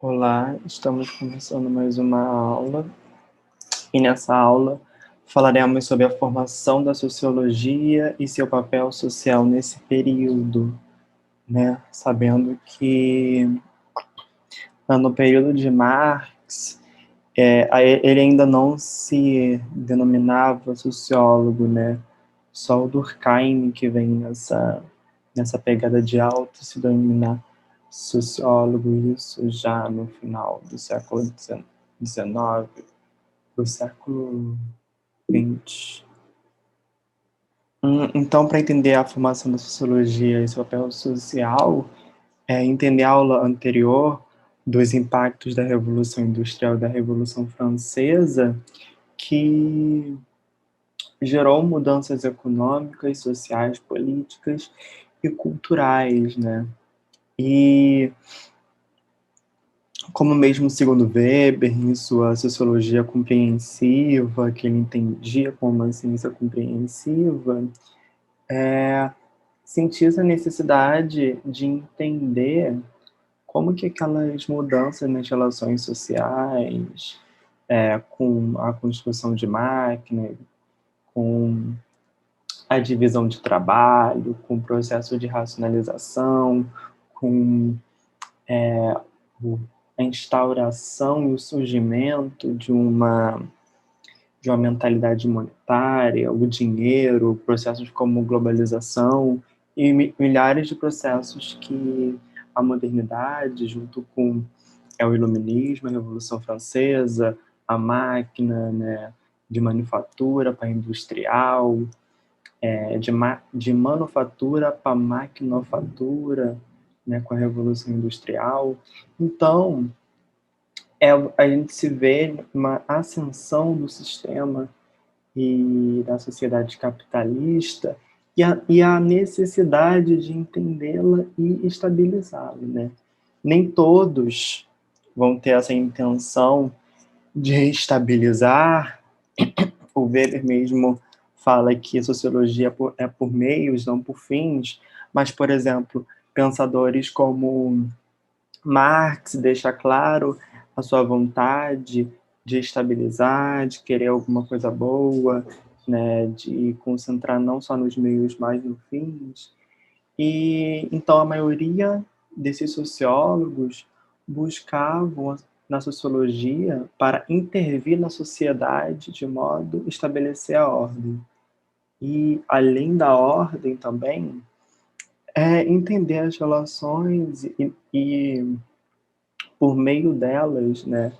Olá, estamos começando mais uma aula e nessa aula falaremos sobre a formação da sociologia e seu papel social nesse período, né? Sabendo que no período de Marx, ele ainda não se denominava sociólogo, né? Só o Durkheim que vem nessa pegada de auto se denominar sociólogo, isso já no final do século XIX, do século XX. Então, para entender a formação da sociologia e seu papel social, entender a aula anterior dos impactos da Revolução Industrial e da Revolução Francesa, que gerou mudanças econômicas, sociais, políticas e culturais, né? E como mesmo segundo Weber, em sua sociologia compreensiva, que ele entendia como uma ciência compreensiva, sentia essa necessidade de entender como que aquelas mudanças nas relações sociais, com a construção de máquinas, com a divisão de trabalho, com o processo de racionalização, com a instauração e o surgimento de uma mentalidade monetária, o dinheiro, processos como globalização e milhares de processos que a modernidade, junto com o iluminismo, a Revolução Francesa, a máquina, né, de manufatura para industrial, de manufatura para maquinofatura, né, com a Revolução Industrial. Então, a gente se vê uma ascensão do sistema e da sociedade capitalista e a necessidade de entendê-la e estabilizá-la, né? Nem todos vão ter essa intenção de estabilizar. O Weber mesmo fala que a sociologia é por meios, não por fins, mas, por exemplo, pensadores como Marx deixa claro a sua vontade de estabilizar, de querer alguma coisa boa, né, de concentrar não só nos meios, mas nos fins. E então a maioria desses sociólogos buscavam na sociologia para intervir na sociedade de modo a estabelecer a ordem. E além da ordem também, entender as relações e por meio delas, né,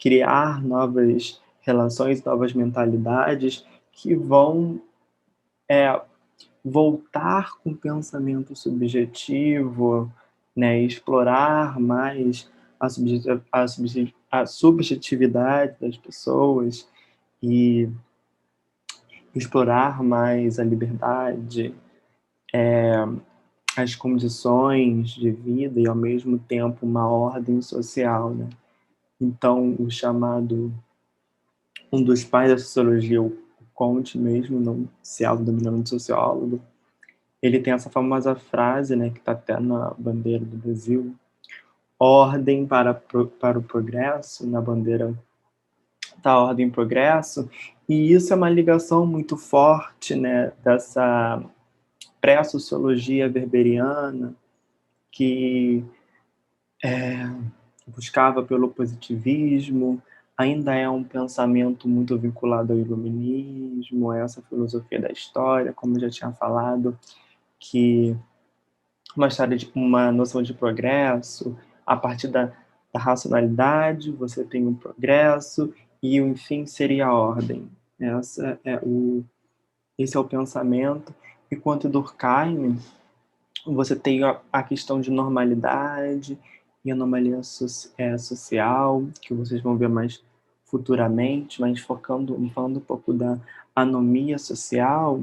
criar novas relações, novas mentalidades que vão voltar com o pensamento subjetivo, né, explorar mais a subjetividade das pessoas e explorar mais a liberdade, as condições de vida e, ao mesmo tempo, uma ordem social, né? Então, um dos pais da sociologia, o Comte mesmo, não se autodenominando de sociólogo, ele tem essa famosa frase, né, que está até na bandeira do Brasil: ordem para o progresso. Na bandeira está ordem e progresso, e isso é uma ligação muito forte, né, dessa pré-sociologia weberiana, que buscava pelo positivismo, ainda é um pensamento muito vinculado ao iluminismo, a essa filosofia da história, como eu já tinha falado, que uma noção de progresso, a partir da racionalidade, você tem um progresso, e o enfim seria a ordem. Esse é o pensamento. Enquanto Durkheim, você tem a questão de normalidade e anomalia social, que vocês vão ver mais futuramente, mas falando um pouco da anomia social,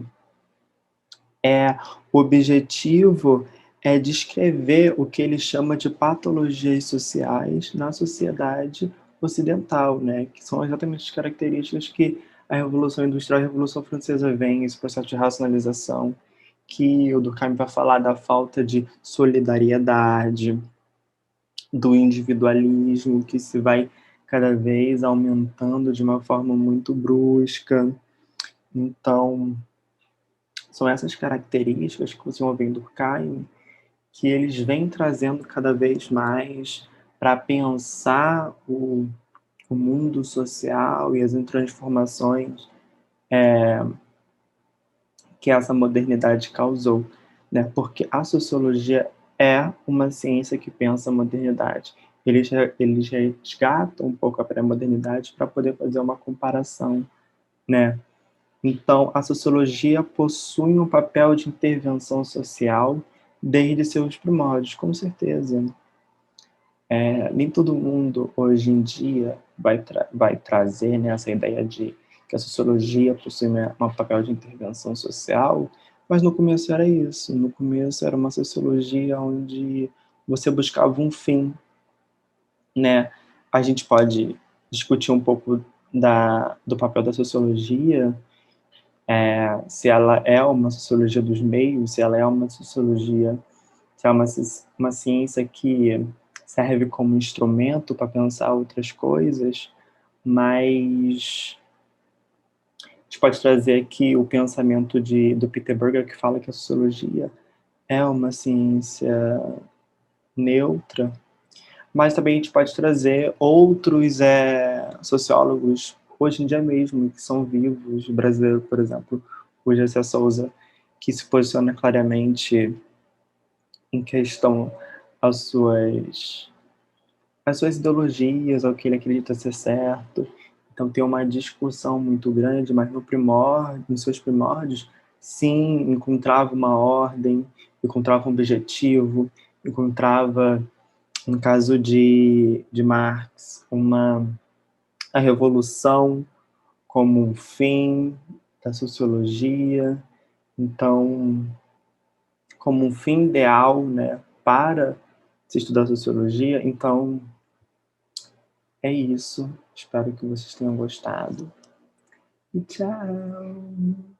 o objetivo é descrever o que ele chama de patologias sociais na sociedade ocidental, né? Que são exatamente as características que a Revolução Industrial e a Revolução Francesa vem, esse processo de racionalização, que o Durkheim vai falar da falta de solidariedade, do individualismo que se vai cada vez aumentando de uma forma muito brusca. Então, são essas características que você vem do Durkheim que eles vêm trazendo cada vez mais para pensar o mundo social e as transformações que essa modernidade causou, né? Porque a sociologia é uma ciência que pensa a modernidade. Eles resgatam um pouco a pré-modernidade para poder fazer uma comparação, né? Então, a sociologia possui um papel de intervenção social desde seus primórdios, com certeza. Nem todo mundo hoje em dia vai trazer, né, essa ideia de que a sociologia possui um papel de intervenção social, mas no começo era isso. No começo era uma sociologia onde você buscava um fim, né? A gente pode discutir um pouco do papel da sociologia, se ela é uma sociologia dos meios, se ela é uma sociologia, se é uma ciência que serve como instrumento para pensar outras coisas, mas a gente pode trazer aqui o pensamento do Peter Berger, que fala que a sociologia é uma ciência neutra, mas também a gente pode trazer outros sociólogos, hoje em dia mesmo, que são vivos, brasileiro, por exemplo, o Gessé Souza, que se posiciona claramente em questão às suas ideologias, ao que ele acredita ser certo. Então tem uma discussão muito grande, mas nos seus primórdios, sim, encontrava uma ordem, encontrava um objetivo, encontrava, no caso de Marx, a revolução como um fim da sociologia, então, como um fim ideal, né, para se estudar sociologia. Então, é isso. Espero que vocês tenham gostado. E tchau!